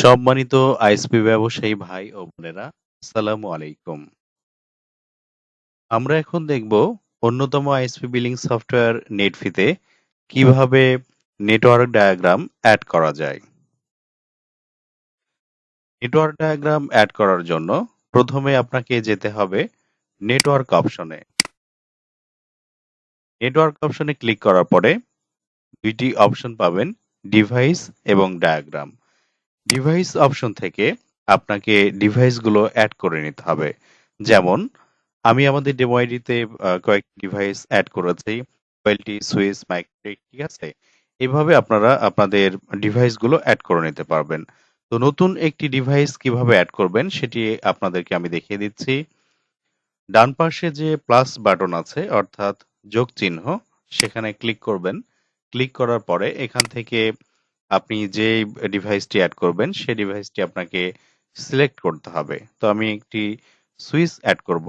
সম্মানিত আইএসপি ব্যবসায়ী ভাই ও বোনেরা, আসসালামু আলাইকুম। আমরা এখন দেখব অন্যতম আইএসপি বিলিং সফটওয়্যার নেটফিতে কিভাবে নেটওয়ার্ক ডায়াগ্রাম অ্যাড করা যায়। নেটওয়ার্ক ডায়াগ্রাম অ্যাড করার জন্য প্রথমে আপনাকে যেতে হবে নেটওয়ার্ক অপশনে। নেটওয়ার্ক অপশনে ক্লিক করার পরে দুইটি অপশন পাবেন, ডিভাইস এবং ডায়াগ্রাম। ডিভাইস অপশন থেকে আপনাকে ডিভাইসগুলো অ্যাড করে নিতে হবে। যেমন আমি আমাদের ডেমো আইডিতে কয়েকটি ডিভাইস অ্যাড করেছি, কয়েলটি, সুইচ, মাইক্রোটিক, ঠিক আছে? এভাবে আপনারা আপনাদের ডিভাইসগুলো অ্যাড করে নিতে পারবেন। তো নতুন একটি ডিভাইস কিভাবে অ্যাড করবেন সেটি আপনাদেরকে আমি দেখিয়ে দিচ্ছি। ডান পাশে যে প্লাস বাটন আছে অর্থাৎ যোগ চিহ্ন, সেখানে ক্লিক করবেন। ক্লিক করার পরে এখান থেকে আপনি যে ডিভাইসটি অ্যাড করবেন সেই ডিভাইসটি আপনাকে সিলেক্ট করতে হবে। তো আমি একটি সুইচ অ্যাড করব।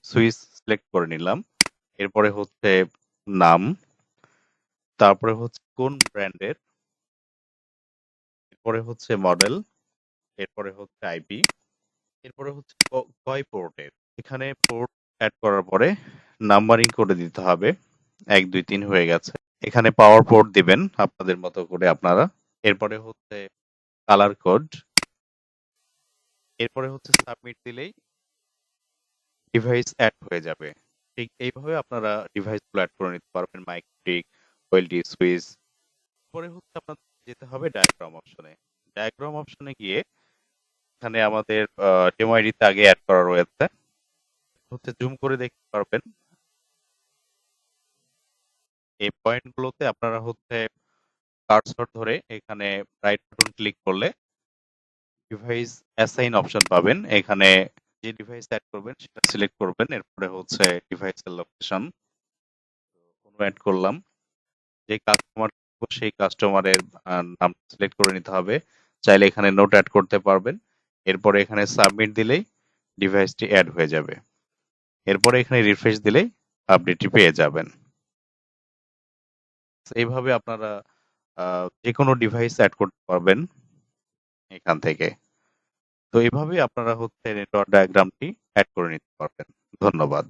সুইচ সিলেক্ট করে নিলাম। এরপরে হচ্ছে নাম, তারপরে হচ্ছে কোন ব্র্যান্ডের, এরপরে হচ্ছে মডেল, এরপরে হচ্ছে আইপি, এরপরে হচ্ছে কয় পোর্টের। এখানে পোর্ট অ্যাড করার পরে নাম্বারিং করে দিতে হবে। ১ ২ ৩ হয়ে গেছে। এখানে পাওয়ার পোর্ট দিবেন আপনাদের মতো করে আপনারা। এরপরে হচ্ছে কালার কোড, এরপরে হচ্ছে সাবমিট দিলেই ডিভাইস অ্যাড হয়ে যাবে। ঠিক এইভাবে আপনারা ডিভাইসগুলো অ্যাড করে নিতে পারবেন, মাইক্রোটিক, ওয়েলডি, সুইচ। পরে হচ্ছে আপনাদের যেতে হবে ডায়াগ্রাম অপশনে। ডায়াগ্রাম অপশনে গিয়ে এখানে আমাদের ডেমো আইডিতে আগে অ্যাড করা রয়েছে। হচ্ছে জুম করে দেখতে পারবেন। এই পয়েন্টগুলোতে আপনারা হচ্ছে কার্সর ধরে এখানে রাইট বাটন ক্লিক করলে ডিভাইস অ্যাসাইন অপশন পাবেন। এখানে যে ডিভাইস অ্যাড করবেন সেটা সিলেক্ট করবেন। এরপরে হচ্ছে ডিভাইসের লোকেশন কোনো অ্যাড করলাম। যে কাস্টমার সেই কাস্টমারের নাম সিলেক্ট করে নিতে হবে। চাইলে এখানে নোট অ্যাড করতে পারবেন। এরপরে এখানে সাবমিট দিলেই ডিভাইসটি অ্যাড হয়ে যাবে। এরপরে এখানে রিফ্রেশ দিলেই আপডেটটি পেয়ে যাবেন। এইভাবে আপনারা যেকোনো ডিভাইস অ্যাড করতে পারবেন এখান থেকে। তো এভাবেই আপনারা হচ্ছে নেটওয়ার্ক ডায়াগ্রামটি অ্যাড করে নিতে পারবেন। ধন্যবাদ।